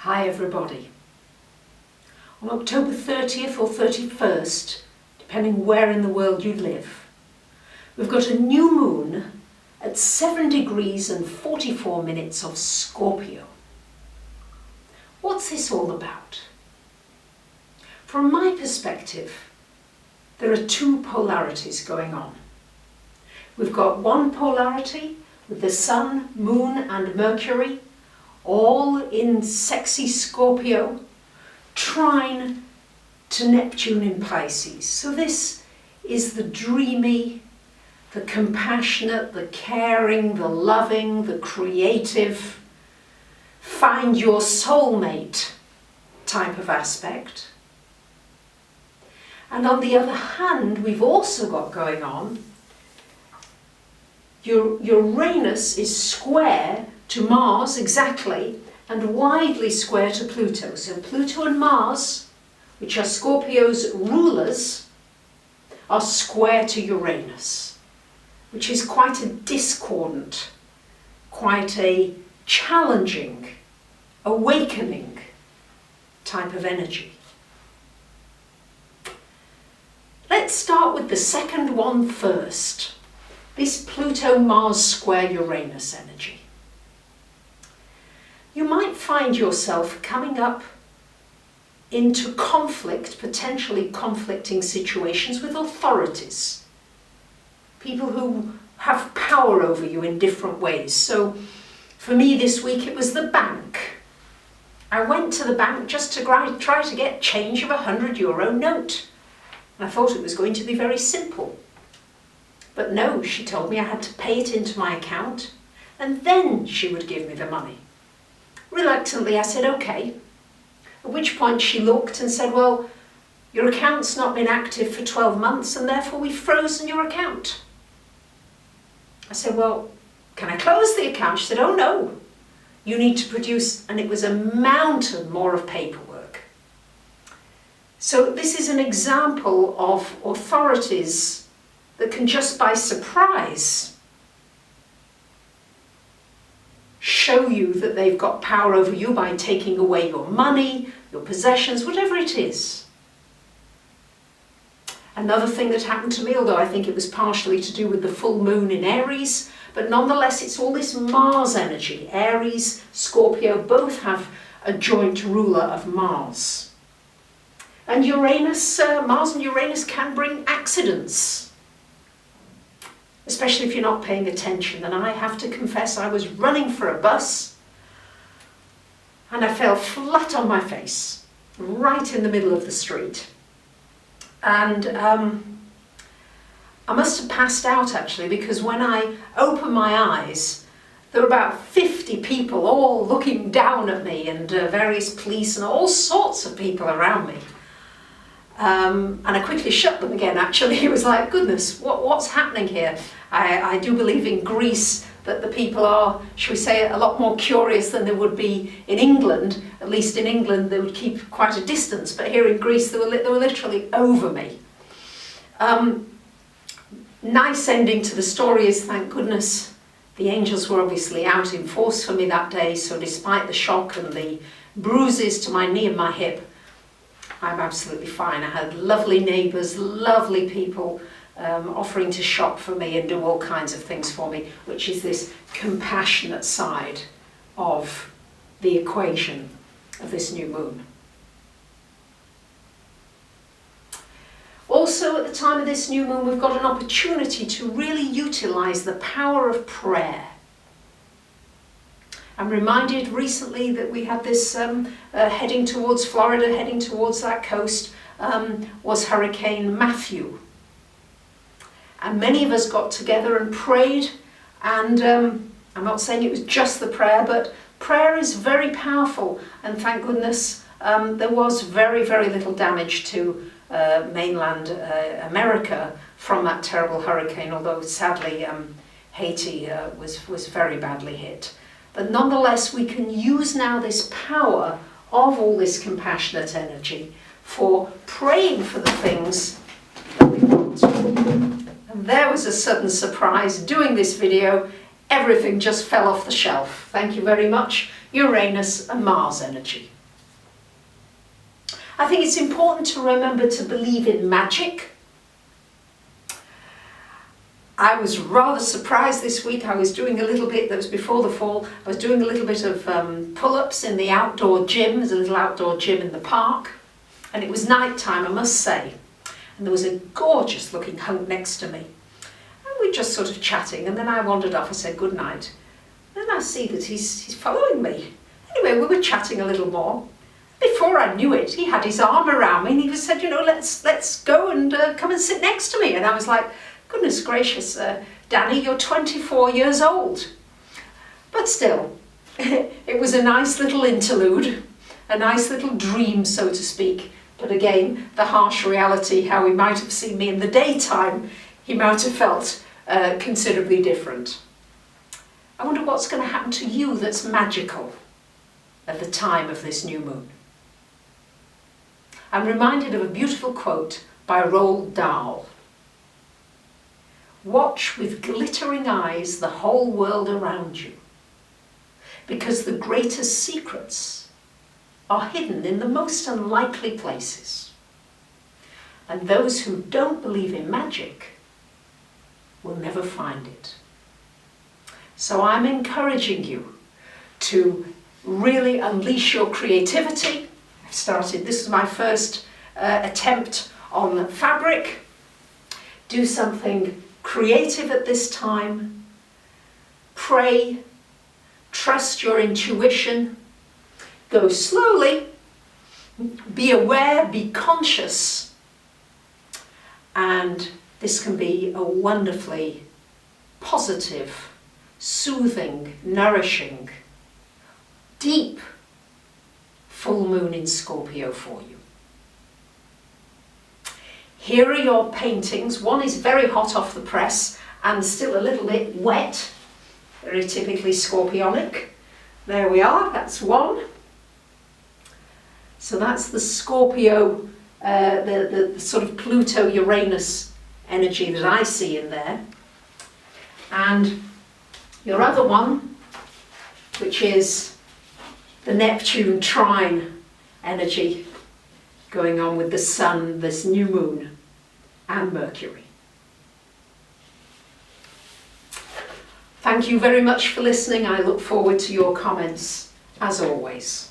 Hi everybody. On October 30th or 31st, depending where in the world you live, we've got a new moon at 7 degrees and 44 minutes of Scorpio. What's this all about? From my perspective, there are two polarities going on. We've got one polarity with the Sun, Moon and Mercury, all in sexy Scorpio, trine to Neptune in Pisces. So this is the dreamy, the compassionate, the caring, the loving, the creative, find your soulmate type of aspect. And on the other hand, we've also got going on, Uranus is square to Mars exactly, and widely square to Pluto. So Pluto and Mars, which are Scorpio's rulers, are square to Uranus, which is quite a discordant, quite a challenging, awakening type of energy. Let's start with the second one first, this Pluto-Mars square Uranus energy. You might find yourself coming up into conflict, potentially conflicting situations with authorities, people who have power over you in different ways. So for me this week it was the bank. I went to the bank just to try to get change of €100 note. And I thought it was going to be very simple. But no, she told me I had to pay it into my account and then she would give me the money. Reluctantly I said okay, at which point she looked and said, well, your account's not been active for 12 months and therefore we've frozen your account. I said, well, can I close the account? She said, oh no, you need to produce, and it was a mountain more of paperwork. So this is an example of authorities that can just by surprise show you that they've got power over you by taking away your money, your possessions, whatever it is. Another thing that happened to me, although I think it was partially to do with the full moon in Aries, but nonetheless it's all this Mars energy. Aries, Scorpio both have a joint ruler of Mars. And Uranus, Mars and Uranus can bring accidents, especially if you're not paying attention. And I have to confess, I was running for a bus and I fell flat on my face, right in the middle of the street. And I must have passed out actually, because when I opened my eyes, there were about 50 people all looking down at me, and various police and all sorts of people around me. And I quickly shut them again actually. It was like, goodness, what's happening here? I do believe in Greece that the people are, shall we say, a lot more curious than they would be in England. At least in England they would keep quite a distance, but here in Greece they were literally over me. Nice ending to the story is, thank goodness, the angels were obviously out in force for me that day, so despite the shock and the bruises to my knee and my hip, I'm absolutely fine. I had lovely neighbours, lovely people offering to shop for me and do all kinds of things for me, which is this compassionate side of the equation of this new moon. Also, at the time of this new moon, we've got an opportunity to really utilise the power of prayer. I'm reminded recently that we had this heading towards Florida, heading towards that coast, was Hurricane Matthew. And many of us got together and prayed, and I'm not saying it was just the prayer, but prayer is very powerful, and thank goodness there was very, very little damage to mainland America from that terrible hurricane, although sadly Haiti was very badly hit. But nonetheless, we can use now this power of all this compassionate energy for praying for the things that we want. And there was a sudden surprise. Doing this video, everything just fell off the shelf. Thank you very much. Uranus and Mars energy. I think it's important to remember to believe in magic. I was rather surprised this week. I was doing a little bit, that was before the fall, I was doing a little bit of pull-ups in the outdoor gym. There's a little outdoor gym in the park. And it was night time, I must say. And there was a gorgeous looking hunk next to me. And we were just sort of chatting, and then I wandered off. I said good night. Then I see that he's following me. Anyway, we were chatting a little more. Before I knew it, he had his arm around me and he said, you know, let's go and come and sit next to me. And I was like, goodness gracious, Danny, you're 24 years old. But still, it was a nice little interlude, a nice little dream, so to speak. But again, the harsh reality, how he might have seen me in the daytime, he might have felt considerably different. I wonder what's going to happen to you that's magical at the time of this new moon. I'm reminded of a beautiful quote by Roald Dahl. Watch with glittering eyes the whole world around you, because the greatest secrets are hidden in the most unlikely places. And those who don't believe in magic will never find it. So I'm encouraging you to really unleash your creativity. I've started, this is my first attempt on fabric. Do something creative at this time. Pray, trust your intuition, go slowly, be aware, be conscious, and this can be a wonderfully positive, soothing, nourishing, deep full moon in Scorpio for you. Here are your paintings. One is very hot off the press and still a little bit wet, very typically Scorpionic. There we are, that's one. So that's the Scorpio, the sort of Pluto-Uranus energy that I see in there. And your other one, which is the Neptune trine energy going on with the sun, this new moon, and Mercury. Thank you very much for listening. I look forward to your comments, as always.